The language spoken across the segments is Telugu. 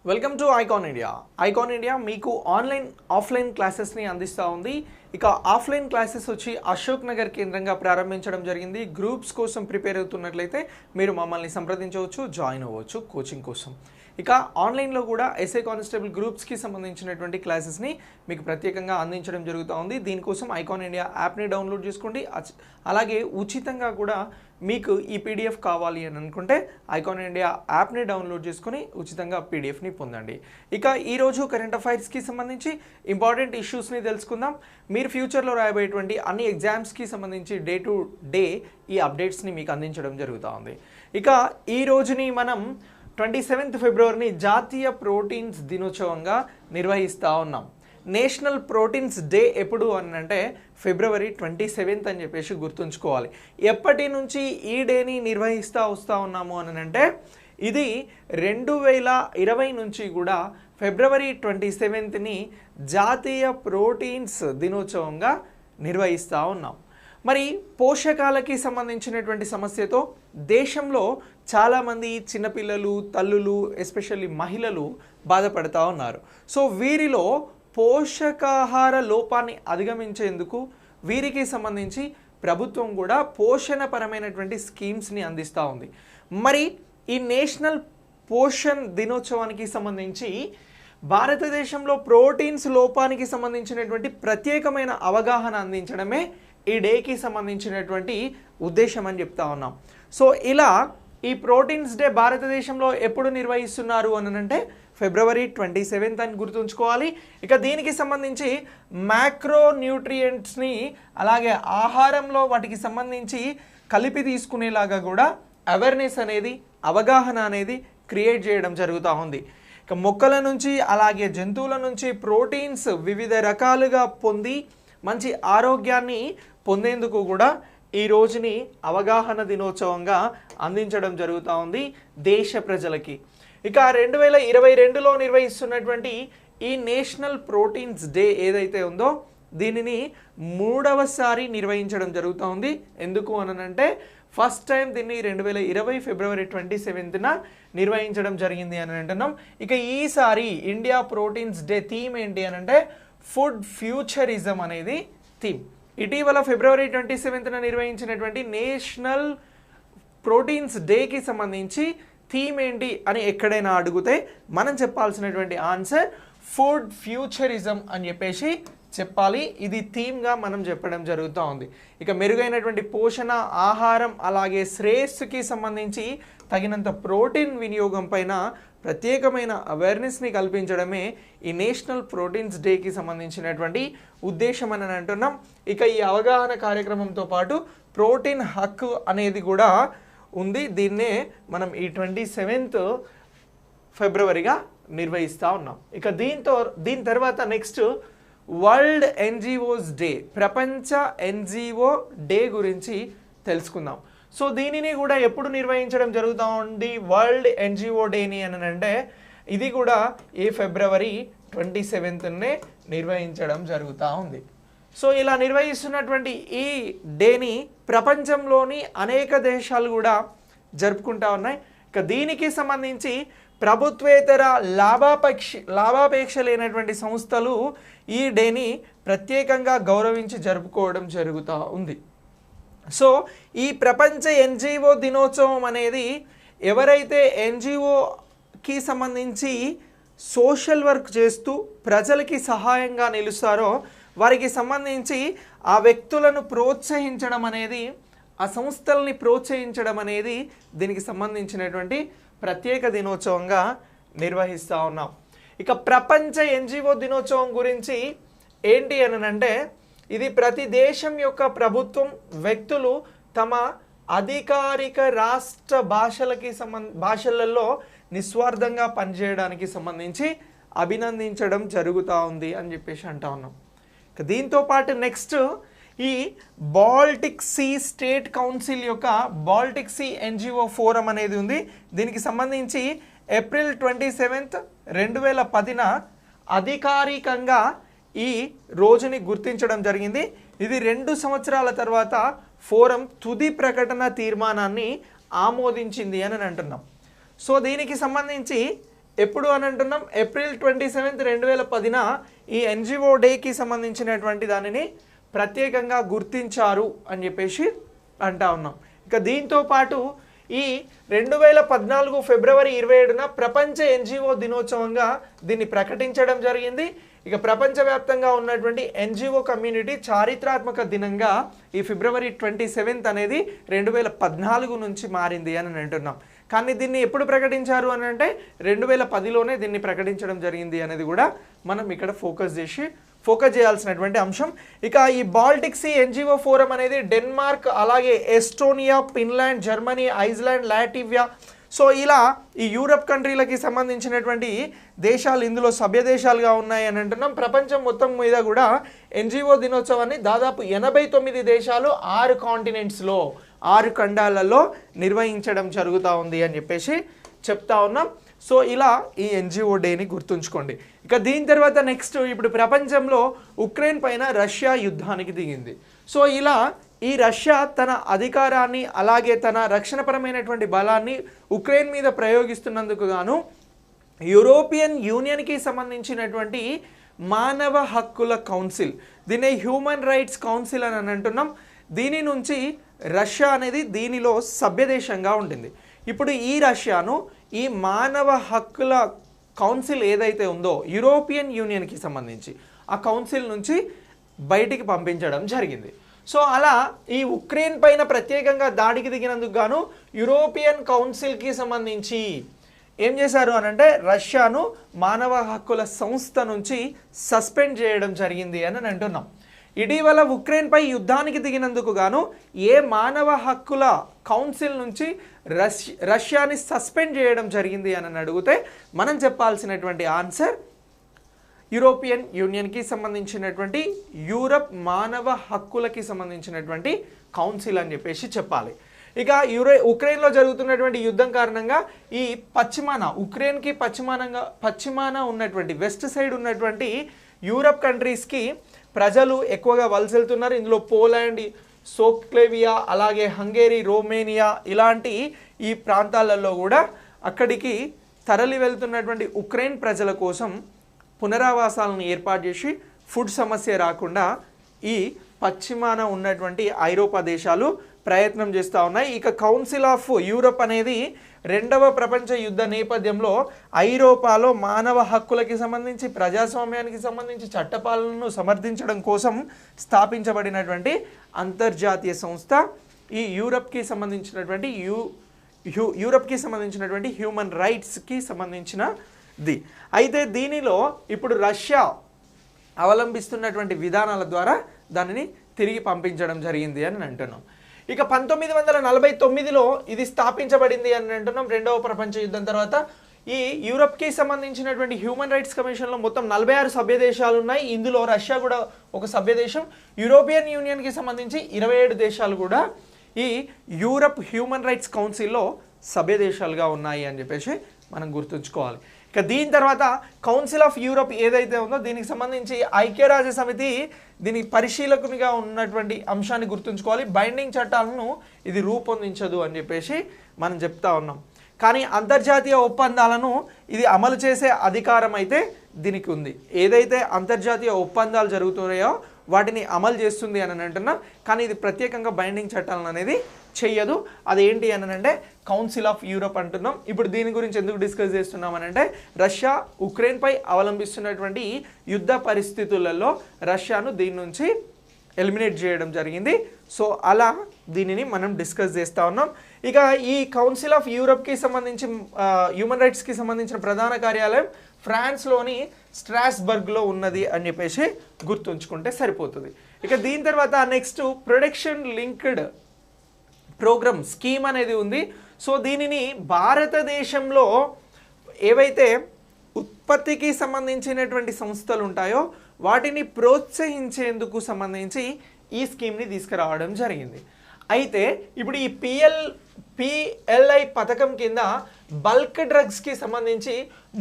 Welcome to icon India. Icon India మీకు ఆన్లైన్ ఆఫ్లైన్ క్లాసెస్ని అందిస్తూ ఉంది. ఇక ఆఫ్లైన్ క్లాసెస్ వచ్చి అశోక్ నగర్ కేంద్రంగా ప్రారంభించడం జరిగింది. గ్రూప్స్ కోసం ప్రిపేర్ అవుతున్నట్లయితే మీరు మమ్మల్ని సంప్రదించవచ్చు, జాయిన్ అవ్వచ్చు కోచింగ్ కోసం. ఇక ఆన్లైన్లో కూడా ఎస్ఐ కానిస్టేబుల్ గ్రూప్స్కి సంబంధించినటువంటి క్లాసెస్ని మీకు ప్రత్యేకంగా అందించడం జరుగుతూ ఉంది. దీనికోసం ఐకాన్ ఇండియా యాప్ని డౌన్లోడ్ చేసుకోండి. అలాగే ఉచితంగా కూడా మీకు ఈ పీడిఎఫ్ కావాలి అని అనుకుంటే ఐకాన్ ఇండియా యాప్ని డౌన్లోడ్ చేసుకొని ఉచితంగా పీడిఎఫ్ని పొందండి. ఇక ఈరోజు కరెంట్ అఫైర్స్కి సంబంధించి ఇంపార్టెంట్ ఇష్యూస్ని తెలుసుకుందాం. మీరు ఫ్యూచర్లో రాయబోయేటువంటి అన్ని ఎగ్జామ్స్కి సంబంధించి డే టు డే ఈ అప్డేట్స్ని మీకు అందించడం జరుగుతూ ఉంది. ఇక ఈ రోజుని మనం 27th ఫిబ్రవరిని జాతీయ ప్రోటీన్స్ దినోత్సవంగా నిర్వహిస్తూ ఉన్నాం. నేషనల్ ప్రోటీన్స్ డే ఎప్పుడు అని అంటే ఫిబ్రవరి 27th అని చెప్పేసి గుర్తుంచుకోవాలి. ఎప్పటి నుంచి ఈ డేని నిర్వహిస్తూ వస్తూ ఉన్నాము అని అంటే ఇది 2020 నుంచి కూడా ఫిబ్రవరి 27ని జాతీయ ప్రోటీన్స్ దినోత్సవంగా నిర్వహిస్తూ ఉన్నాం. మరి పోషకాలకి సంబంధించినటువంటి సమస్యతో దేశంలో చాలామంది చిన్నపిల్లలు, తల్లులు, ఎస్పెషల్లీ మహిళలు బాధపడుతూ ఉన్నారు. సో వీరిలో పోషకాహార లోపాన్ని అధిగమించేందుకు వీరికి సంబంధించి ప్రభుత్వం కూడా పోషణపరమైనటువంటి స్కీమ్స్ని అందిస్తూ ఉంది. మరి ఈ నేషనల్ పోషణ్ దినోత్సవానికి సంబంధించి భారతదేశంలో ప్రోటీన్స్ లోపానికి సంబంధించినటువంటి ప్రత్యేకమైన అవగాహన అందించడమే ఈ డేకి సంబంధించినటువంటి ఉద్దేశం అని చెప్తా ఉన్నాం. సో ఇలా ఈ ప్రోటీన్స్ డే భారతదేశంలో ఎప్పుడు నిర్వహిస్తున్నారు అని అంటే ఫిబ్రవరి 27th అని గుర్తుంచుకోవాలి. ఇక దీనికి సంబంధించి మ్యాక్రో న్యూట్రియంట్స్ని అలాగే ఆహారంలో వాటికి సంబంధించి కలిపి తీసుకునేలాగా కూడా అవేర్నెస్ అనేది, అవగాహన అనేది క్రియేట్ చేయడం జరుగుతూ ఉంది. ఇక మొక్కల నుంచి అలాగే జంతువుల నుంచి ప్రోటీన్స్ వివిధ రకాలుగా పొంది మంచి ఆరోగ్యాన్ని పొందేందుకు కూడా ఈ రోజుని అవగాహన దినోత్సవంగా అందించడం జరుగుతూ ఉంది దేశ ప్రజలకి. ఇక 2022లో నిర్వహిస్తున్నటువంటి ఈ నేషనల్ ప్రోటీన్స్ డే ఏదైతే ఉందో దీనిని 3వసారి నిర్వహించడం జరుగుతూ ఉంది. ఎందుకు అనంటే ఫస్ట్ టైం దీన్ని 2020 ఫిబ్రవరి 27న నిర్వహించడం జరిగింది అని అంటున్నాం. ఇక ఈసారి ఇండియా ప్రోటీన్స్ డే థీమ్ ఏంటి అని అంటే ఫుడ్ ఫ్యూచరిజం అనేది థీమ్. ఇటీవల ఫిబ్రవరి 27న నిర్వహించినటువంటి నేషనల్ ప్రోటీన్స్ డేకి సంబంధించి థీమ్ ఏంటి అని ఎక్కడైనా అడిగితే మనం చెప్పాల్సినటువంటి ఆన్సర్ ఫుడ్ ఫ్యూచరిజం అని చెప్పేసి చెప్పాలి. ఇది థీమ్గా మనం చెప్పడం జరుగుతూ ఉంది. ఇక మెరుగైనటువంటి పోషణ, ఆహారం అలాగే శ్రేయస్సుకి సంబంధించి తగినంత ప్రోటీన్ వినియోగం పైన ప్రత్యేకమైన అవేర్నెస్ని కల్పించడమే ఈ నేషనల్ ప్రోటీన్స్ డేకి సంబంధించినటువంటి ఉద్దేశం అని అంటున్నాం. ఇక ఈ అవగాహన కార్యక్రమంతో పాటు ప్రోటీన్ హక్కు అనేది కూడా ఉంది. దీన్నే మనం ఈ 27th ఫిబ్రవరిగా నిర్వహిస్తూ ఉన్నాం. ఇక దీని తర్వాత నెక్స్ట్ వరల్డ్ ఎన్జిఓస్ డే, ప్రపంచ ఎన్జిఓ డే గురించి తెలుసుకుందాం. సో దీనిని కూడా ఎప్పుడు నిర్వహించడం జరుగుతూ ఉంది వరల్డ్ ఎన్జిఓ డేని అని అంటే ఇది కూడా ఈ ఫిబ్రవరి 27నే నిర్వహించడం జరుగుతూ ఉంది. సో ఇలా నిర్వహిస్తున్నటువంటి ఈ డేని ప్రపంచంలోని అనేక దేశాలు కూడా జరుపుకుంటూ ఉన్నాయి. ఇక దీనికి సంబంధించి ప్రభుత్వేతర లాభాపేక్ష లేనటువంటి సంస్థలు ఈ డేని ప్రత్యేకంగా గౌరవించి జరుపుకోవడం జరుగుతూ ఉంది. సో ఈ ప్రపంచ ఎన్జిఓ దినోత్సవం అనేది ఎవరైతే ఎన్జిఓకి సంబంధించి సోషల్ వర్క్ చేస్తూ ప్రజలకి సహాయంగా నిలుస్తారో వారికి సంబంధించి ఆ వ్యక్తులను ప్రోత్సహించడం అనేది, ఆ సంస్థల్ని ప్రోత్సహించడం అనేది దీనికి సంబంధించినటువంటి ప్రత్యేక దినోత్సవంగా నిర్వహిస్తూ ఉన్నాం. ఇక ప్రపంచ ఎన్జిఓ దినోత్సవం గురించి ఏంటి అని అంటే ఇది ప్రతి దేశం యొక్క ప్రభుత్వం, వ్యక్తులు తమ అధికారిక రాష్ట్ర భాషలలో నిస్వార్థంగా పనిచేయడానికి సంబంధించి అభినందించడం జరుగుతూ ఉంది అని చెప్పేసి అంటా ఉన్నాం. దీంతో పాటు నెక్స్ట్ ఈ బాల్టిక్ సీ స్టేట్ కౌన్సిల్ యొక్క బాల్టిక్ సీ ఎన్జిఓ ఫోరం అనేది ఉంది. దీనికి సంబంధించి ఏప్రిల్ 27, 2010న అధికారికంగా ఈ రోజుని గుర్తించడం జరిగింది. ఇది 2 సంవత్సరాల తర్వాత ఫోరం తుది ప్రకటన తీర్మానాన్ని ఆమోదించింది అని అంటున్నాం. సో దీనికి సంబంధించి ఎప్పుడు అని అంటున్నాం, ఏప్రిల్ 27, 2010న ఈ ఎన్జిఓ డేకి సంబంధించినటువంటి దానిని ప్రత్యేకంగా గుర్తించారు అని చెప్పేసి అంటా ఉన్నాం. ఇక దీంతో పాటు ఈ 2014 ఫిబ్రవరి 27న ప్రపంచ ఎన్జిఓ దినోత్సవంగా దీన్ని ప్రకటించడం జరిగింది. ఇక ప్రపంచవ్యాప్తంగా ఉన్నటువంటి ఎన్జిఓ కమ్యూనిటీ చారిత్రాత్మక దినంగా ఈ ఫిబ్రవరి 27 అనేది 2014 నుంచి మారింది అని అంటున్నాం. కానీ దీన్ని ఎప్పుడు ప్రకటించారు అని అంటే 2010లోనే దీన్ని ప్రకటించడం జరిగింది అనేది కూడా మనం ఇక్కడ ఫోకస్ చేయాల్సినటువంటి అంశం. ఇక ఈ బాల్టిక్ సీ ఎన్జిఓ ఫోరం అనేది డెన్మార్క్, అలాగే Estonia, Finland, Germany, Iceland, Latvia, so ఇలా ఈ యూరప్ కంట్రీలకి సంబంధించినటువంటి దేశాలు ఇందులో సభ్య దేశాలుగా ఉన్నాయి అని అంటున్నాం. ప్రపంచం మొత్తం మీద కూడా ఎన్జిఓ దినోత్సవాన్ని దాదాపు 89 దేశాలు 6 కాంటినెంట్స్లో 6 ఖండాలలో నిర్వహించడం జరుగుతూ ఉంది అని చెప్పేసి చెప్తా ఉన్నాం. సో ఇలా ఈ ఎన్జిఓ డేని గుర్తుంచుకోండి. ఇక దీని తర్వాత నెక్స్ట్ ఇప్పుడు ప్రపంచంలో ఉక్రెయిన్ పైన రష్యా యుద్ధానికి దిగింది. సో ఇలా ఈ రష్యా తన అధికారాన్ని అలాగే తన రక్షణపరమైనటువంటి బలాన్ని ఉక్రెయిన్ మీద ప్రయోగిస్తున్నందుకు గాను యూరోపియన్ యూనియన్కి సంబంధించినటువంటి మానవ హక్కుల కౌన్సిల్, దీన్ని హ్యూమన్ రైట్స్ కౌన్సిల్ అని అంటున్నాం, దీని నుంచి రష్యా అనేది దీనిలో సభ్యదేశంగా ఉండింది. ఇప్పుడు ఈ రష్యాను ఈ మానవ హక్కుల కౌన్సిల్ ఏదైతే ఉందో యూరోపియన్ యూనియన్కి సంబంధించి ఆ కౌన్సిల్ నుంచి బయటికి పంపించడం జరిగింది. సో అలా ఈ ఉక్రెయిన్ పైన ప్రత్యేకంగా దాడికి దిగినందుకు గాను యూరోపియన్ కౌన్సిల్కి సంబంధించి ఏం చేశారు అని అంటే రష్యాను మానవ హక్కుల సంస్థ నుంచి సస్పెండ్ చేయడం జరిగింది అని అంటున్నాం. ఇటీవల ఉక్రెయిన్పై యుద్ధానికి దిగినందుకు గాను ఏ మానవ హక్కుల కౌన్సిల్ నుంచి రష్యాని సస్పెండ్ చేయడం జరిగింది అని అడిగితే మనం చెప్పాల్సినటువంటి ఆన్సర్ యూరోపియన్ యూనియన్కి సంబంధించినటువంటి యూరప్ మానవ హక్కులకి సంబంధించినటువంటి కౌన్సిల్ అని చెప్పేసి చెప్పాలి. ఇక ఉక్రెయిన్లో జరుగుతున్నటువంటి యుద్ధం కారణంగా ఈ ఉక్రెయిన్కి పశ్చిమాన ఉన్నటువంటి వెస్ట్ సైడ్ ఉన్నటువంటి యూరప్ కంట్రీస్కి ప్రజలు ఎక్కువగా వలస వెళ్తున్నారు. ఇందులో పోలాండ్, సోక్లేవియా, అలాగే హంగేరీ, రోమేనియా ఇలాంటి ఈ ప్రాంతాలలో కూడా అక్కడికి తరలి వెళ్తున్నటువంటి ఉక్రెయిన్ ప్రజల కోసం పునరావాసాలను ఏర్పాటు చేసి ఫుడ్ సమస్య రాకుండా ఈ పశ్చిమాన ఉన్నటువంటి ఐరోపా దేశాలు ప్రయత్నం చేస్తూ ఉన్నాయి. ఇక కౌన్సిల్ ఆఫ్ యూరప్ అనేది 2వ ప్రపంచ యుద్ధ నేపథ్యంలో ఐరోపాలో మానవ హక్కులకి సంబంధించి ప్రజాస్వామ్యానికి సంబంధించి చట్టపాలనను సమర్థించడం కోసం స్థాపించబడినటువంటి అంతర్జాతీయ సంస్థ. ఈ యూరప్కి సంబంధించినటువంటి హ్యూమన్ రైట్స్కి సంబంధించినది. అయితే దీనిలో ఇప్పుడు రష్యా అవలంబిస్తున్నటువంటి విధానాల ద్వారా దానిని తిరిగి పంపించడం జరిగింది అని అంటున్నాం. ఇక 1949లో ఇది స్థాపించబడింది అని అంటున్నాం. 2వ ప్రపంచ యుద్ధం తర్వాత ఈ యూరప్కి సంబంధించినటువంటి హ్యూమన్ రైట్స్ కమిషన్లో మొత్తం 46 సభ్య దేశాలు ఉన్నాయి. ఇందులో రష్యా కూడా ఒక సభ్య దేశం. యూరోపియన్ యూనియన్కి సంబంధించి 27 దేశాలు కూడా ఈ యూరప్ హ్యూమన్ రైట్స్ కౌన్సిల్లో సభ్య దేశాలుగా ఉన్నాయి అని చెప్పేసి మనం గుర్తుంచుకోవాలి. ఇక దీని తర్వాత కౌన్సిల్ ఆఫ్ యూరప్ ఏదైతే ఉందో దీనికి సంబంధించి ఐక్యరాజ్య సమితి దీని పరిశీలకునిగా ఉన్నటువంటి అంశాన్ని గుర్తుంచుకోవాలి. బైండింగ్ చట్టాలను ఇది రూపొందించదు అని చెప్పేసి మనం చెప్తా ఉన్నాం. కానీ అంతర్జాతీయ ఒప్పందాలను ఇది అమలు చేసే అధికారం అయితే దీనికి ఉంది. ఏదైతే అంతర్జాతీయ ఒప్పందాలు జరుగుతున్నాయో వాటిని అమలు చేస్తుంది అని అంటున్నా, కానీ ఇది ప్రత్యేకంగా బైండింగ్ చట్టాలను అనేది చెయ్యదు. అదేంటి అని అంటే కౌన్సిల్ ఆఫ్ యూరప్ అంటున్నాం. ఇప్పుడు దీని గురించి ఎందుకు డిస్కస్ చేస్తున్నాం అని అంటే రష్యా ఉక్రెయిన్పై అవలంబిస్తున్నటువంటి యుద్ధ పరిస్థితులలో రష్యాను దీని నుంచి ఎలిమినేట్ చేయడం జరిగింది. సో అలా దీనిని మనం డిస్కస్ చేస్తూ ఉన్నాం. ఇక ఈ కౌన్సిల్ ఆఫ్ యూరప్కి సంబంధించి హ్యూమన్ రైట్స్కి సంబంధించిన ప్రధాన కార్యాలయం ఫ్రాన్స్లోని స్ట్రాస్బర్గ్లో ఉన్నది అని చెప్పేసి గుర్తుంచుకుంటే సరిపోతుంది. ఇక దీని తర్వాత next production linked programme scheme అనేది ఉంది. సో దీనిని భారతదేశంలో ఏవైతే ఉత్పత్తికి సంబంధించినటువంటి సంస్థలు ఉంటాయో వాటిని ప్రోత్సహించేందుకు సంబంధించి ఈ స్కీమ్ని తీసుకురావడం జరిగింది. అయితే ఇప్పుడు ఈ పిఎల్ఐ పథకం కింద బల్క్ డ్రగ్స్కి సంబంధించి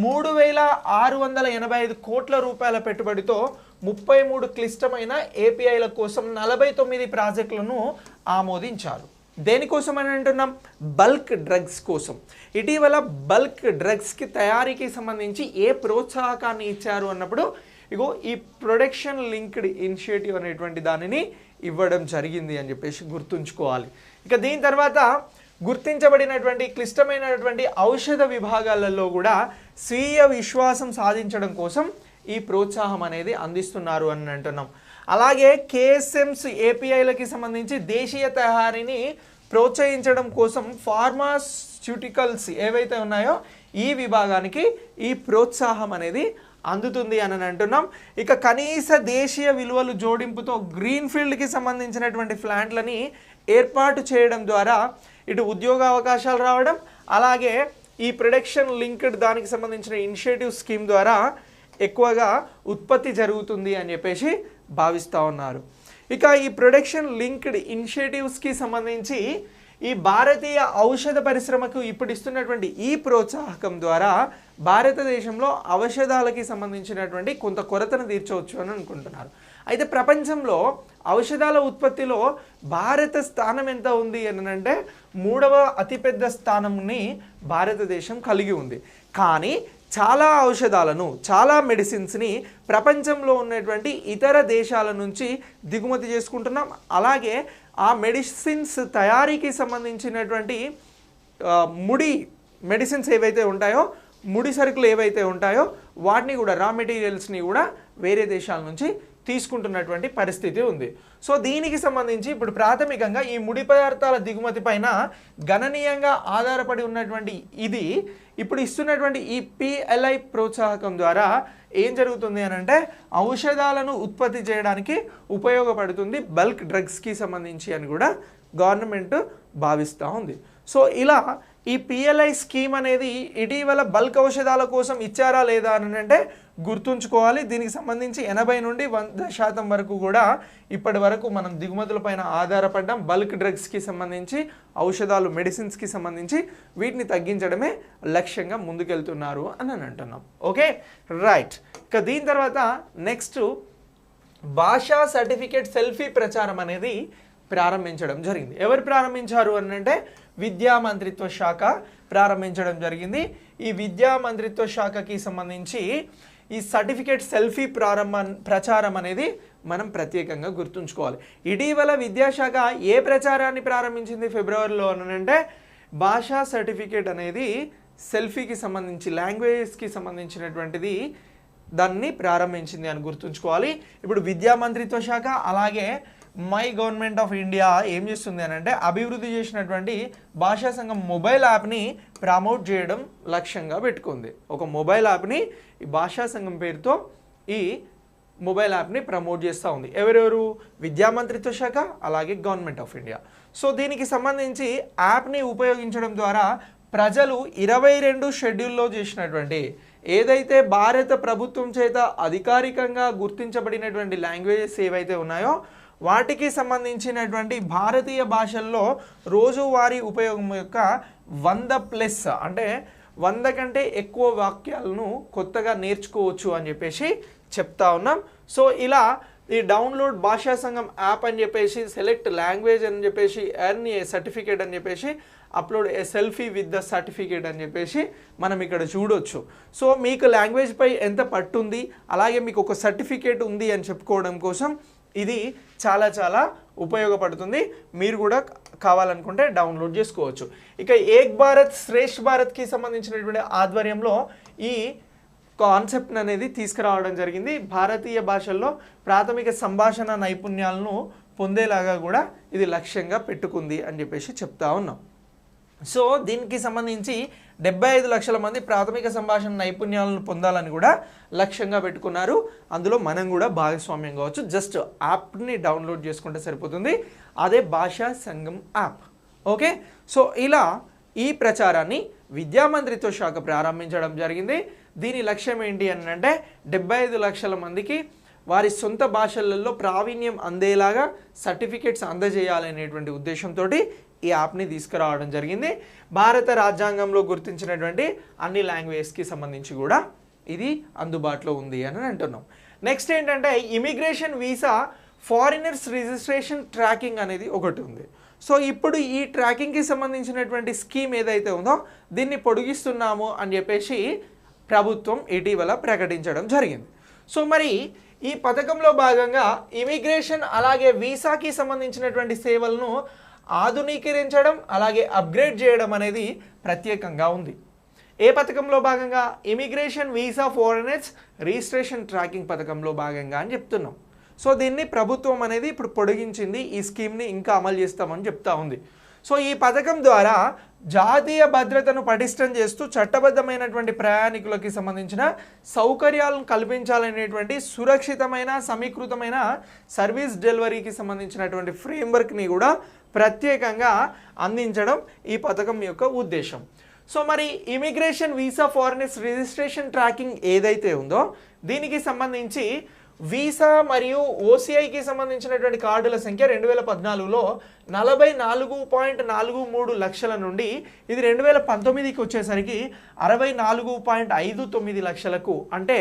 3,685 కోట్ల రూపాయల పెట్టుబడితో 33 క్లిష్టమైన ఏపీఐల కోసం 49 ప్రాజెక్టులను ఆమోదించారు. దేనికోసం అని అంటున్నాం? బల్క్ డ్రగ్స్ కోసం. ఇటీవల బల్క్ డ్రగ్స్కి తయారీకి సంబంధించి ఏ ప్రోత్సాహకాన్ని ఇచ్చారు అన్నప్పుడు ఇగో ఈ ప్రొడక్షన్ లింక్డ్ ఇనిషియేటివ్ అనేటువంటి దానిని ఇవ్వడం జరిగింది అని చెప్పేసి గుర్తుంచుకోవాలి. ఇక దీని తర్వాత గుర్తించబడినటువంటి క్లిష్టమైనటువంటి ఔషధ విభాగాలలో కూడా స్వీయ విశ్వాసం సాధించడం కోసం ఈ ప్రోత్సాహం అనేది అందిస్తున్నారు అని అంటున్నాం. అలాగే కేఎస్ఎంస్ ఏపీఐలకి సంబంధించి దేశీయ తయారీని ప్రోత్సహించడం కోసం ఫార్మాస్యూటికల్స్ ఏవైతే ఉన్నాయో ఈ విభాగానికి ఈ ప్రోత్సాహం అనేది అందుతుంది అని అంటున్నాం. ఇక కనీస దేశీయ విలువలు జోడింపుతో గ్రీన్ ఫీల్డ్కి సంబంధించినటువంటి ప్లాంట్లని ఏర్పాటు చేయడం ద్వారా ఇటు ఉద్యోగ అవకాశాలు రావడం, అలాగే ఈ ప్రొడక్షన్ లింక్డ్ దానికి సంబంధించిన ఇనిషియేటివ్ స్కీమ్ ద్వారా ఎక్కువగా ఉత్పత్తి జరుగుతుంది అని చెప్పేసి భావిస్తూ ఉన్నారు. ఇక ఈ ప్రొడక్షన్ లింక్డ్ ఇనిషియేటివ్స్కి సంబంధించి ఈ భారతీయ ఔషధ పరిశ్రమకు ఇప్పుడు ఇస్తున్నటువంటి ఈ ప్రోత్సాహకం ద్వారా భారతదేశంలో ఔషధాలకి సంబంధించినటువంటి కొంత కొరతను తీర్చవచ్చు అని అనుకుంటున్నారు. అయితే ప్రపంచంలో ఔషధాల ఉత్పత్తిలో భారత స్థానం ఎంత ఉంది అని అంటే 3వ అతిపెద్ద స్థానంని భారతదేశం కలిగి ఉంది. కానీ చాలా ఔషధాలను, చాలా మెడిసిన్స్ని ప్రపంచంలో ఉన్నటువంటి ఇతర దేశాల నుంచి దిగుమతి చేసుకుంటున్నాం. అలాగే ఆ మెడిసిన్స్ తయారీకి సంబంధించినటువంటి ముడి మెడిసిన్స్ ఏవైతే ఉంటాయో, ముడి సరుకులు ఏవైతే ఉంటాయో వాటిని కూడా, రా మెటీరియల్స్ని కూడా వేరే దేశాల నుంచి తీసుకుంటున్నటువంటి పరిస్థితి ఉంది. సో దీనికి సంబంధించి ఇప్పుడు ప్రాథమికంగా ఈ ముడి పదార్థాల దిగుమతి పైన గణనీయంగా ఆధారపడి ఉన్నటువంటి ఇది ఇప్పుడు ఇస్తున్నటువంటి ఈ పిఎల్ఐ ప్రోత్సాహకం ద్వారా ఏం జరుగుతుంది అని అంటే ఔషధాలను ఉత్పత్తి చేయడానికి ఉపయోగపడుతుంది బల్క్ డ్రగ్స్కి సంబంధించి అని కూడా గవర్నమెంట్ భావిస్తూ ఉంది. సో ఇలా ఈ పిఎల్ఐ స్కీమ్ అనేది ఇటీవల బల్క్ ఔషధాల కోసం ఇచ్చారా లేదా అని అంటే గుర్తుంచుకోవాలి. దీనికి సంబంధించి 80 నుండి 100% వరకు కూడా ఇప్పటి వరకు మనం దిగుమతులపైన ఆధారపడ్డాం. బల్క్ డ్రగ్స్కి సంబంధించి ఔషధాలు, మెడిసిన్స్కి సంబంధించి వీటిని తగ్గించడమే లక్ష్యంగా ముందుకెళ్తున్నారు అని అంటున్నాం. Okay, right. ఇక దీని తర్వాత నెక్స్ట్ భాషా సర్టిఫికేట్ సెల్ఫీ ప్రచారం అనేది ప్రారంభించడం జరిగింది. ఎవరు ప్రారంభించారు అని అంటే విద్యా మంత్రిత్వ శాఖ ప్రారంభించడం జరిగింది. ఈ విద్యా మంత్రిత్వ శాఖకి సంబంధించి ఈ సర్టిఫికేట్ సెల్ఫీ ప్రచారం అనేది మనం ప్రత్యేకంగా గుర్తుంచుకోవాలి. ఇటీవల విద్యాశాఖ ఏ ప్రచారాన్ని ప్రారంభించింది ఫిబ్రవరిలో అని అంటే భాషా సర్టిఫికేట్ అనేది సెల్ఫీకి సంబంధించి, లాంగ్వేజెస్కి సంబంధించినటువంటిది దాన్ని ప్రారంభించింది అని గుర్తుంచుకోవాలి. ఇప్పుడు విద్యా మంత్రిత్వ శాఖ అలాగే మై గవర్నమెంట్ ఆఫ్ ఇండియా ఏం చేస్తుంది అని అంటే అభివృద్ధి చేసినటువంటి భాషా సంఘం మొబైల్ యాప్ని ప్రమోట్ చేయడం లక్ష్యంగా పెట్టుకుంది. ఒక మొబైల్ యాప్ని ఈ భాషా సంఘం పేరుతో ఈ మొబైల్ యాప్ని ప్రమోట్ చేస్తూ ఉంది. ఎవరెవరు? విద్యా మంత్రిత్వ శాఖ అలాగే గవర్నమెంట్ ఆఫ్ ఇండియా. సో దీనికి సంబంధించి యాప్ని ఉపయోగించడం ద్వారా ప్రజలు 22 షెడ్యూల్లో చేసినటువంటి ఏదైతే భారత ప్రభుత్వం చేత అధికారికంగా గుర్తించబడినటువంటి లాంగ్వేజెస్ ఏవైతే ఉన్నాయో వాటికి సంబంధించినటువంటి భారతీయ భాషల్లో రోజువారీ ఉపయోగం యొక్క 100+ అంటే 100 కంటే ఎక్కువ వాక్యాలను కొత్తగా నేర్చుకోవచ్చు అని చెప్పేసి చెప్తా ఉన్నాం. సో ఇలా ఈ డౌన్లోడ్ భాషా సంఘం యాప్ అని చెప్పేసి, సెలెక్ట్ లాంగ్వేజ్ అని చెప్పేసి, ఎర్న్ ఏ సర్టిఫికేట్ అని చెప్పేసి, upload A selfie with the certificate అని చెప్పేసి మనం ఇక్కడ చూడొచ్చు. సో మీకు లాంగ్వేజ్ పై ఎంత పట్టుంది, అలాగే మీకు ఒక సర్టిఫికేట్ ఉంది అని చెప్పుకోవడం కోసం ఇది చాలా చాలా ఉపయోగపడుతుంది. మీరు కూడా కావాలనుకుంటే డౌన్లోడ్ చేసుకోవచ్చు. ఇక ఏక్ భారత్ శ్రేష్ఠ భారత్కి సంబంధించినటువంటి ఆధ్వర్యంలో ఈ కాన్సెప్ట్ అనేది తీసుకురావడం జరిగింది. భారతీయ భాషల్లో ప్రాథమిక సంభాషణ నైపుణ్యాలను పొందేలాగా కూడా ఇది లక్ష్యంగా పెట్టుకుంది అని చెప్పేసి చెప్తా ఉన్నాం. సో దీనికి సంబంధించి 75 లక్షల మంది ప్రాథమిక సంభాషణ నైపుణ్యాలను పొందాలని కూడా లక్ష్యంగా పెట్టుకున్నారు. అందులో మనం కూడా భాగస్వామ్యం కావచ్చు. జస్ట్ యాప్ని డౌన్లోడ్ చేసుకుంటే సరిపోతుంది. అదే భాషా సంఘం యాప్. ఓకే, సో ఇలా ఈ ప్రచారాన్ని విద్యా మంత్రిత్వ శాఖ ప్రారంభించడం జరిగింది. దీని లక్ష్యం ఏంటి అని అంటే 75 లక్షల మందికి వారి సొంత భాషలలో ప్రావీణ్యం అందేలాగా సర్టిఫికేట్స్ అందజేయాలనేటువంటి ఉద్దేశంతో ఈ యాప్ని తీసుకురావడం జరిగింది. భారత రాజ్యాంగంలో గుర్తించినటువంటి అన్ని లాంగ్వేజ్కి సంబంధించి కూడా ఇది అందుబాటులో ఉంది అని అంటున్నాం. నెక్స్ట్ ఏంటంటే immigration visa foreigners registration tracking అనేది ఒకటి ఉంది. సో ఇప్పుడు ఈ ట్రాకింగ్కి సంబంధించినటువంటి స్కీమ్ ఏదైతే ఉందో దీన్ని పొడిగిస్తున్నాము అని చెప్పేసి ప్రభుత్వం ఇటీవల ప్రకటించడం జరిగింది. సో మరి ఈ పథకంలో భాగంగా ఇమిగ్రేషన్ అలాగే వీసాకి సంబంధించినటువంటి సేవలను ఆధునీకరించడం అలాగే అప్గ్రేడ్ చేయడం అనేది ప్రత్యేకంగా ఉంది. ఏ పథకంలో భాగంగా? Immigration visa foreigners registration tracking పథకంలో భాగంగా అని చెప్తున్నాం. సో దీన్ని ప్రభుత్వం అనేది ఇప్పుడు పొడిగించింది, ఈ స్కీమ్ని ఇంకా అమలు చేస్తామని చెప్తా ఉంది. సో ఈ పథకం ద్వారా జాతీయ భద్రతను పటిష్టం చేస్తూ చట్టబద్ధమైనటువంటి ప్రయాణికులకి సంబంధించిన సౌకర్యాలను కల్పించాలనేటువంటి సురక్షితమైన సమీకృతమైన సర్వీస్ డెలివరీకి సంబంధించినటువంటి ఫ్రేమ్వర్క్ని కూడా ప్రత్యేకంగా అందించడం ఈ పథకం యొక్క ఉద్దేశం. సో మరి immigration visa foreigners registration tracking ఏదైతే ఉందో దీనికి సంబంధించి వీసా మరియు ఓసీఐకి సంబంధించినటువంటి కార్డుల సంఖ్య 2014లో 44.43 లక్షల నుండి ఇది 2019కి వచ్చేసరికి 64.59 లక్షలకు, అంటే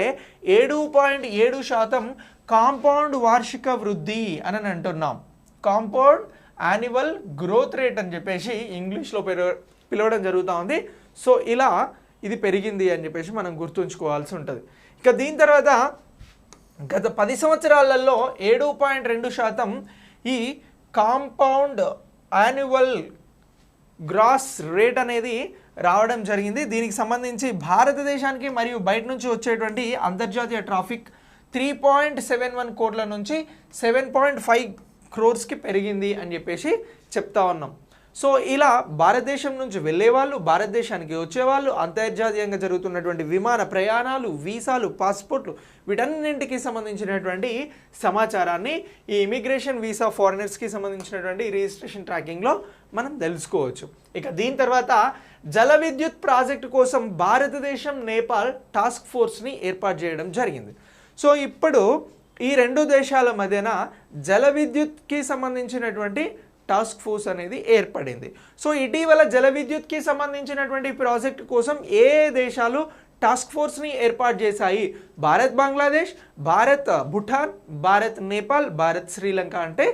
7.7% కాంపౌండ్ వార్షిక వృద్ధి అని అంటున్నాం. కాంపౌండ్ యాన్యువల్ గ్రోత్ రేట్ అని చెప్పేసి ఇంగ్లీష్లో పిలవడం జరుగుతూ ఉంది. సో ఇలా ఇది పెరిగింది అని చెప్పేసి మనం గుర్తుంచుకోవాల్సి ఉంటుంది. ఇక దీని తర్వాత గత 10 సంవత్సరాలలో 7.2% ఈ కాంపౌండ్ యాన్యువల్ గ్రాస్ రేట్ అనేది రావడం జరిగింది. దీనికి సంబంధించి భారతదేశానికి మరియు బయట నుంచి వచ్చేటువంటి అంతర్జాతీయ ట్రాఫిక్ 3.71 కోట్ల నుంచి 7.5 క్రోర్స్కి పెరిగింది అని చెప్పేసి చెప్తా ఉన్నాం. సో ఇలా భారతదేశం నుంచి వెళ్ళేవాళ్ళు, భారతదేశానికి వచ్చేవాళ్ళు, అంతర్జాతీయంగా జరుగుతున్నటువంటి విమాన ప్రయాణాలు, వీసాలు, పాస్పోర్ట్లు వీటన్నింటికి సంబంధించినటువంటి సమాచారాన్ని ఈ ఇమిగ్రేషన్ వీసా ఫారినర్స్కి సంబంధించినటువంటి రిజిస్ట్రేషన్ ట్రాకింగ్లో మనం తెలుసుకోవచ్చు. ఇక దీని తర్వాత జల విద్యుత్ ప్రాజెక్టు కోసం భారతదేశం నేపాల్ టాస్క్ ఫోర్స్ని ఏర్పాటు చేయడం జరిగింది. సో ఇప్పుడు ఈ రెండు దేశాల మధ్యన జల విద్యుత్కి సంబంధించినటువంటి టాస్క్ ఫోర్స్ అనేది ఏర్పడింది. సో ఇటీవల జల విద్యుత్కి సంబంధించినటువంటి ప్రాజెక్ట్ కోసం ఏ దేశాలు టాస్క్ ఫోర్స్ని ఏర్పాటు చేశాయి? భారత్ బంగ్లాదేశ్, భారత్ భూటాన్, భారత్ నేపాల్, భారత్ శ్రీలంక. అంటే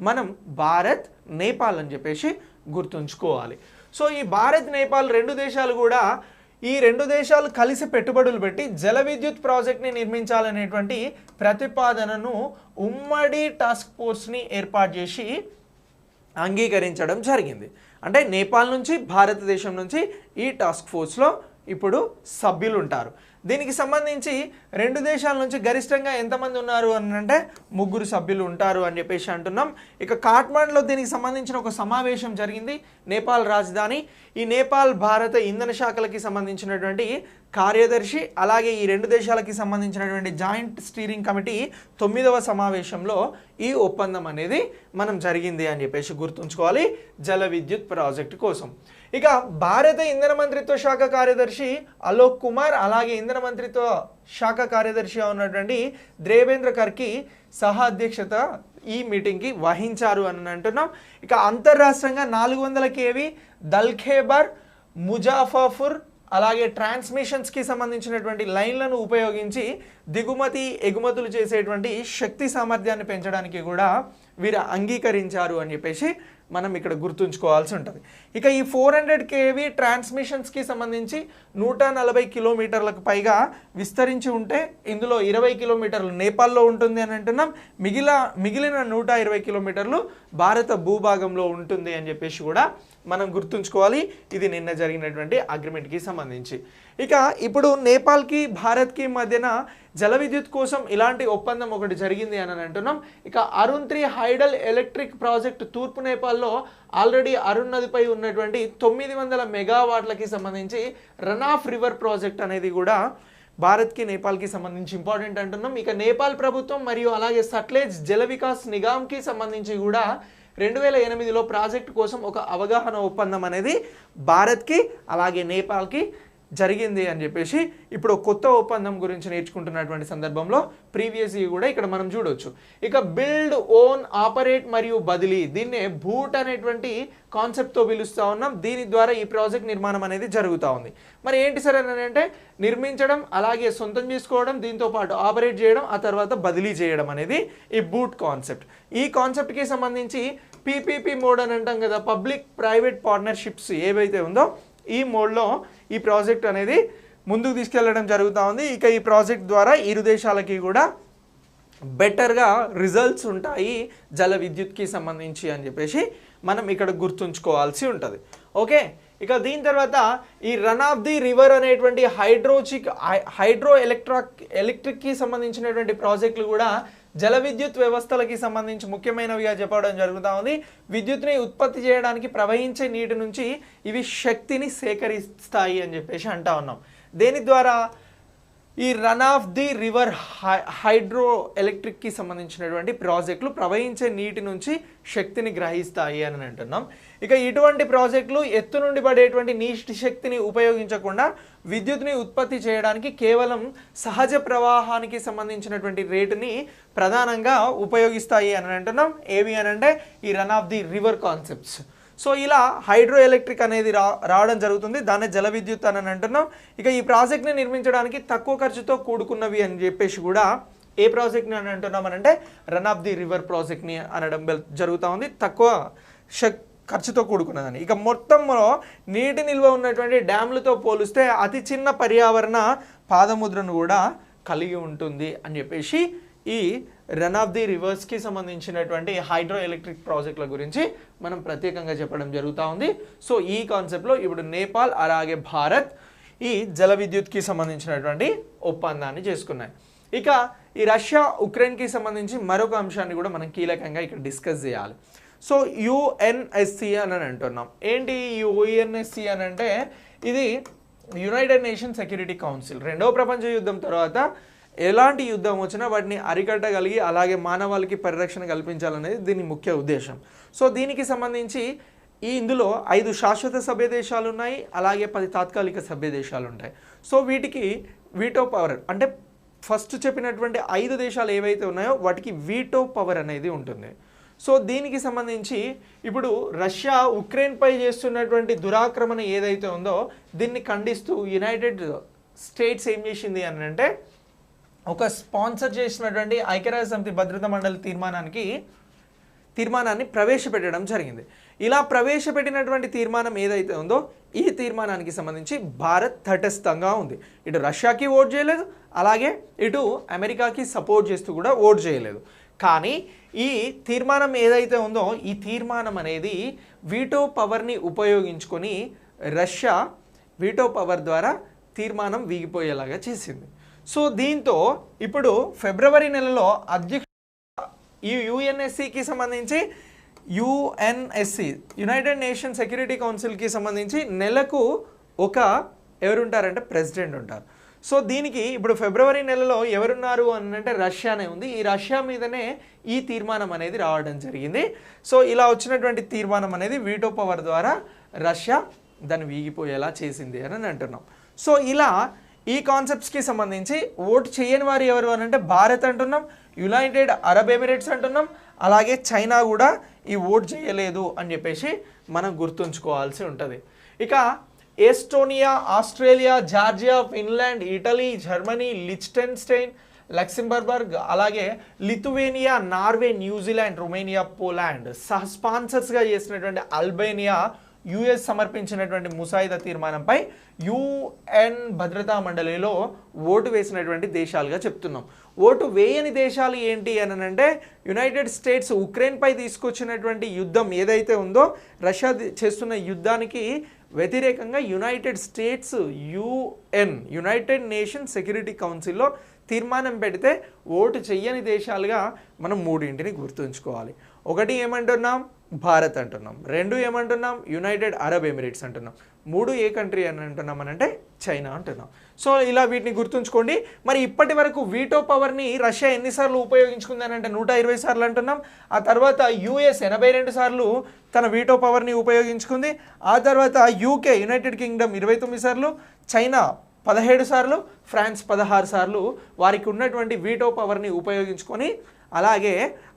మనం భారత్ నేపాల్ అని చెప్పేసి గుర్తుంచుకోవాలి. సో ఈ భారత్ నేపాల్ రెండు దేశాలు కూడా ఈ రెండు దేశాలు కలిసి పెట్టుబడులు పెట్టి జల విద్యుత్ ప్రాజెక్ట్ని నిర్మించాలనేటువంటి ప్రతిపాదనను ఉమ్మడి టాస్క్ ఫోర్స్ని ఏర్పాటు చేసి అంగీకరించడం జరిగింది. అంటే నేపాల్ నుంచి, భారతదేశం నుంచి ఈ టాస్క్ ఫోర్స్లో ఇప్పుడు సభ్యులు ఉంటారు. దీనికి సంబంధించి రెండు దేశాల నుంచి గరిష్టంగా ఎంతమంది ఉన్నారు అని అంటే 3 సభ్యులు ఉంటారు అని చెప్పేసి అంటున్నాం. ఇక కాఠ్మండ్లో దీనికి సంబంధించిన ఒక సమావేశం జరిగింది, నేపాల్ రాజధాని. ఈ నేపాల్ భారత ఇంధన శాఖలకి సంబంధించినటువంటి కార్యదర్శి అలాగే ఈ రెండు దేశాలకి సంబంధించినటువంటి జాయింట్ స్టీరింగ్ కమిటీ 9వ సమావేశంలో ఈ ఒప్పందం అనేది మనం జరిగింది అని చెప్పేసి గుర్తుంచుకోవాలి జల విద్యుత్ ప్రాజెక్టు కోసం. ఇక భారత ఇంధన మంత్రిత్వ శాఖ కార్యదర్శి అలోక్ కుమార్ అలాగే ఇంధన మంత్రిత్వ శాఖ కార్యదర్శిగా ఉన్నటువంటి దేవేంద్ర కర్కి సహా అధ్యక్షత ఈ మీటింగ్కి వహించారు అని అంటున్నాం. ఇక అంతర్రాష్ట్రంగా 400 kV దల్ఖేబర్, ముజాఫర్పూర్ అలాగే ట్రాన్స్మిషన్స్కి సంబంధించినటువంటి లైన్లను ఉపయోగించి దిగుమతి ఎగుమతులు చేసేటువంటి శక్తి సామర్థ్యాన్ని పెంచడానికి కూడా వీరు అంగీకరించారు అని చెప్పేసి మనం ఇక్కడ గుర్తుంచుకోవాల్సి ఉంటుంది. ఇక ఈ 400 kV ట్రాన్స్మిషన్స్కి సంబంధించి 140 కిలోమీటర్లకు పైగా విస్తరించి ఉంటే ఇందులో 20 కిలోమీటర్లు నేపాల్లో ఉంటుంది అని అంటున్నాం. మిగిలిన 120 కిలోమీటర్లు భారత భూభాగంలో ఉంటుంది అని చెప్పేసి కూడా మనం గుర్తుంచుకోవాలి. ఇది నిన్న జరిగినటువంటి అగ్రిమెంట్కి సంబంధించి. ఇక ఇప్పుడు నేపాల్కి భారత్కి మధ్యన జల విద్యుత్ కోసం ఇలాంటి ఒప్పందం ఒకటి జరిగింది అని అంటున్నాం. ఇక అరుణ్ 3 హైడల్ ఎలక్ట్రిక్ ప్రాజెక్ట్ తూర్పు నేపాల్లో ఆల్రెడీ అరుణ్ నదిపై ఉన్నటువంటి 900 మెగావాట్లకి సంబంధించి రన్ ఆఫ్ రివర్ ప్రాజెక్ట్ అనేది కూడా భారత్కి నేపాల్కి సంబంధించి ఇంపార్టెంట్ అంటున్నాం. ఇక నేపాల్ ప్రభుత్వం మరియు అలాగే సట్లెజ్ జల వికాస్ నిగమ్కి సంబంధించి కూడా 2008లో ప్రాజెక్టు కోసం ఒక అవగాహన ఒప్పందం అనేది భారత్కి అలాగే నేపాల్కి జరిగింది అని చెప్పేసి ఇప్పుడు కొత్త ఒప్పందం గురించి నేర్చుకుంటున్నటువంటి సందర్భంలో ప్రీవియస్ కూడా ఇక్కడ మనం చూడొచ్చు. ఇక బిల్డ్, ఓన్, ఆపరేట్ మరియు బదిలీ, దీన్నే బూట్ అనేటువంటి కాన్సెప్ట్తో పిలుస్తూ ఉన్నాం. దీని ద్వారా ఈ ప్రాజెక్ట్ నిర్మాణం అనేది జరుగుతూ ఉంది. మరి ఏంటి సార్ అని అంటే నిర్మించడం అలాగే సొంతం చేసుకోవడం, దీంతో పాటు ఆపరేట్ చేయడం, ఆ తర్వాత బదిలీ చేయడం అనేది ఈ బూట్ కాన్సెప్ట్. ఈ కాన్సెప్ట్కి సంబంధించి పీపీపీ మోడ్ అని అంటాం కదా, పబ్లిక్ ప్రైవేట్ పార్ట్నర్షిప్స్ ఏవైతే ఉందో ఈ మోడ్లో ఈ ప్రాజెక్ట్ అనేది ముందుకు తీసుకెళ్లడం జరుగుతూ ఉంది. ఇక ఈ ప్రాజెక్ట్ ద్వారా ఇరు దేశాలకి కూడా బెటర్గా రిజల్ట్స్ ఉంటాయి జల విద్యుత్కి సంబంధించి అని చెప్పేసి మనం ఇక్కడ గుర్తుంచుకోవాల్సి ఉంటుంది. ఓకే, ఇక దీని తర్వాత ఈ రన్ ఆఫ్ ది రివర్ అనేటువంటి హైడ్రో ఎలక్ట్రిక్కి సంబంధించినటువంటి ప్రాజెక్టులు కూడా జల విద్యుత్ వ్యవస్థలకి సంబంధించి ముఖ్యమైనవిగా చెప్పడం జరుగుతూ ఉంది. విద్యుత్ని ఉత్పత్తి చేయడానికి ప్రవహించే నీటి నుంచి ఇవి శక్తిని సేకరిస్తాయి అని చెప్పేసి అంటా ఉన్నాం. దేని ద్వారా? ఈ run of the river hydro ఎలక్ట్రిక్కి సంబంధించినటువంటి ప్రాజెక్టులు ప్రవహించే నీటి నుంచి శక్తిని గ్రహిస్తాయి అని అంటున్నాం. ఇక ఇటువంటి ప్రాజెక్టులు ఎత్తు నుండి పడేటువంటి నీటి శక్తిని ఉపయోగించకుండా విద్యుత్ని ఉత్పత్తి చేయడానికి కేవలం సహజ ప్రవాహానికి సంబంధించినటువంటి రేటుని ప్రధానంగా ఉపయోగిస్తాయి అని అంటున్నాం. ఏవి అని అంటే ఈ run of the river concepts. So ఇలా హైడ్రో ఎలక్ట్రిక్ అనేది రావడం జరుగుతుంది, దాన్ని జల విద్యుత్ అని అంటున్నాం. ఇక ఈ ప్రాజెక్ట్ని నిర్మించడానికి తక్కువ ఖర్చుతో కూడుకున్నవి అని చెప్పేసి కూడా ఏ ప్రాజెక్ట్ని అని అంటున్నాం అని అంటే రన్ ఆఫ్ ది రివర్ ప్రాజెక్ట్ని అనడం జరుగుతూ ఉంది, తక్కువ ఖర్చుతో కూడుకున్నదని. ఇక మొత్తంలో నీటి నిల్వ ఉన్నటువంటి డ్యామ్లతో పోలిస్తే అతి చిన్న పర్యావరణ పాదముద్రను కూడా కలిగి ఉంటుంది అని చెప్పేసి ఈ రన్ ఆఫ్ ది రివర్స్కి సంబంధించినటువంటి హైడ్రో ఎలక్ట్రిక్ ప్రాజెక్టుల గురించి మనం ప్రత్యేకంగా చెప్పడం జరుగుతూ ఉంది. సో ఈ కాన్సెప్ట్లో ఇప్పుడు నేపాల్ అలాగే భారత్ ఈ జల విద్యుత్కి సంబంధించినటువంటి ఒప్పందాన్ని చేసుకున్నాయి. ఇక ఈ రష్యా ఉక్రెయిన్కి సంబంధించి మరొక అంశాన్ని కూడా మనం కీలకంగా ఇక్కడ డిస్కస్ చేయాలి. సో యుఎన్ఎస్సి అని అంటున్నాం. ఏంటి యుఎన్ఎస్సి అని అంటే ఇది యునైటెడ్ నేషన్ సెక్యూరిటీ కౌన్సిల్. రెండవ ప్రపంచ యుద్ధం తర్వాత ఎలాంటి యుద్ధం వచ్చినా వాటిని అరికట్టగలిగి అలాగే మానవాళికి పరిరక్షణ కల్పించాలనేది దీని ముఖ్య ఉద్దేశం. సో దీనికి సంబంధించి ఇందులో 5 శాశ్వత సభ్య దేశాలు ఉన్నాయి, అలాగే 10 తాత్కాలిక సభ్య దేశాలు ఉంటాయి. సో వీటికి వీటో పవర్ అంటే ఫస్ట్ చెప్పినటువంటి 5 దేశాలు ఏవైతే ఉన్నాయో వాటికి వీటో పవర్ అనేది ఉంటుంది. సో దీనికి సంబంధించి ఇప్పుడు రష్యా ఉక్రెయిన్పై చేస్తున్నటువంటి దురాక్రమణ ఏదైతే ఉందో దీన్ని ఖండిస్తూ యునైటెడ్ స్టేట్స్ ఏం చేసింది అని అంటే ఒక స్పాన్సర్ చేసినటువంటి ఐక్యరాజ్య సమితి భద్రతా మండలి తీర్మానాన్ని ప్రవేశపెట్టడం జరిగింది. ఇలా ప్రవేశపెట్టినటువంటి తీర్మానం ఏదైతే ఉందో ఈ తీర్మానానికి సంబంధించి భారత్ తటస్థంగా ఉంది. ఇటు రష్యాకి ఓట్ చేయలేదు, అలాగే ఇటు అమెరికాకి సపోర్ట్ చేస్తూ కూడా ఓట్ చేయలేదు. కానీ ఈ తీర్మానం ఏదైతే ఉందో ఈ తీర్మానం అనేది వీటో పవర్ని ఉపయోగించుకొని రష్యా వీటో పవర్ ద్వారా తీర్మానం వీగిపోయేలాగా చేసింది. సో దీంతో ఇప్పుడు ఫిబ్రవరి నెలలో ఈ యుఎన్ఎస్సికి సంబంధించి యునైటెడ్ నేషన్ సెక్యూరిటీ కౌన్సిల్కి సంబంధించి నెలకు ఎవరుంటారంటే ప్రెసిడెంట్ ఉంటారు. సో దీనికి ఇప్పుడు ఫిబ్రవరి నెలలో ఎవరున్నారు అని అంటే రష్యానే ఉంది. ఈ రష్యా మీదనే ఈ తీర్మానం అనేది రావడం జరిగింది. సో ఇలా వచ్చినటువంటి తీర్మానం అనేది వీటో పవర్ ద్వారా రష్యా దాన్ని వీగిపోయేలా చేసింది అని అంటున్నాం. సో ఇలా ఈ కాన్సెప్ట్స్కి సంబంధించి ఓటు చేయని వారు ఎవరు అని అంటే భారత్ అంటున్నాం, యునైటెడ్ అరబ్ ఎమిరేట్స్ అంటున్నాం, అలాగే చైనా కూడా ఈ ఓట్ చేయలేదు అని చెప్పేసి మనం గుర్తుంచుకోవాల్సి ఉంటుంది. ఇక Estonia, Australia, Georgia, Finland, Italy, Germany, Liechtenstein, Luxembourg, అలాగే Lithuania, Norway, New Zealand, Romania, Poland స్పాన్సర్స్గా చేసినటువంటి అల్బేనియా యుఎస్ సమర్పించినటువంటి ముసాయిదా తీర్మానంపై యుఎన్ భద్రతా మండలిలో ఓటు వేసినటువంటి దేశాలుగా చెప్తున్నాం. ఓటు వేయని దేశాలు ఏంటి అని అంటే యునైటెడ్ స్టేట్స్ ఉక్రెయిన్పై తీసుకొచ్చినటువంటి యుద్ధం ఏదైతే ఉందో రష్యా చేస్తున్న యుద్ధానికి వ్యతిరేకంగా United states United nation security కౌన్సిల్లో తీర్మానం పెడితే ఓటు చెయ్యని దేశాలుగా మనం 3 గుర్తుంచుకోవాలి. 1 ఏమంటున్నాం? భారత్ అంటున్నాం. 2 ఏమంటున్నాం? యునైటెడ్ అరబ్ ఎమిరేట్స్ అంటున్నాం. 3 ఏ కంట్రీ అని అంటున్నాం అని అంటే చైనా అంటున్నాం. సో ఇలా వీటిని గుర్తుంచుకోండి. మరి ఇప్పటి వరకు వీటో పవర్ని రష్యా ఎన్నిసార్లు ఉపయోగించుకుంది అని అంటే 120 సార్లు అంటున్నాం. ఆ తర్వాత యుఎస్ 82 సార్లు తన వీటో పవర్ని ఉపయోగించుకుంది. ఆ తర్వాత యూకే యునైటెడ్ కింగ్డమ్ 29 సార్లు, చైనా 17 సార్లు, ఫ్రాన్స్ 16 సార్లు వారికి ఉన్నటువంటి వీటో పవర్ని ఉపయోగించుకొని అలాగే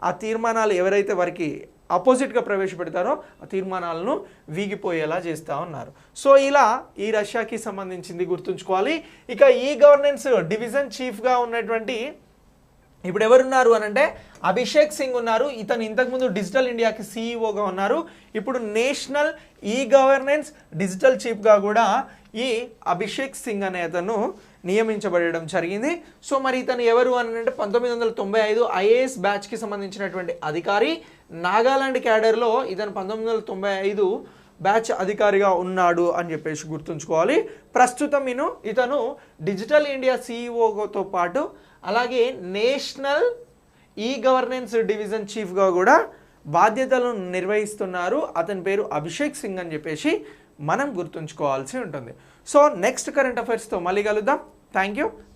ఆ తీర్మానాలు ఎవరైతే వారికి అపోజిట్గా ప్రవేశపెడతారో ఆ తీర్మానాలను వీగిపోయేలా చేస్తూ ఉన్నారు. సో ఇలా ఈ రష్యాకి సంబంధించింది గుర్తుంచుకోవాలి. ఇక ఈ గవర్నెన్స్ డివిజన్ చీఫ్గా ఉన్నటువంటి ఇప్పుడు ఎవరున్నారు అని అంటే అభిషేక్ సింగ్ ఉన్నారు. ఇతను ఇంతకుముందు డిజిటల్ ఇండియాకి సీఈఓగా ఉన్నారు. ఇప్పుడు నేషనల్ ఈ గవర్నెన్స్ డిజిటల్ చీఫ్గా కూడా ఈ అభిషేక్ సింగ్ అనే అతను నియమించబడడం జరిగింది. సో మరి ఇతను ఎవరు అని అంటే 1995 ఐఏఎస్ బ్యాచ్కి సంబంధించినటువంటి అధికారి. నాగాలాండ్ క్యాడర్లో ఇతను 1995 బ్యాచ్ అధికారిగా ఉన్నాడు అని చెప్పేసి గుర్తుంచుకోవాలి. ప్రస్తుతం ఇతను డిజిటల్ ఇండియా సీఈఓతో పాటు అలాగే నేషనల్ ఈ గవర్నెన్స్ డివిజన్ చీఫ్గా కూడా బాధ్యతలను నిర్వహిస్తున్నారు. అతని పేరు అభిషేక్ సింగ్ అని చెప్పేసి మనం గుర్తుంచుకోవాల్సి ఉంటుంది. సో నెక్స్ట్ కరెంట్ అఫైర్స్తో మళ్ళీ కలుద్దాం.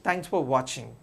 Thanks for watching.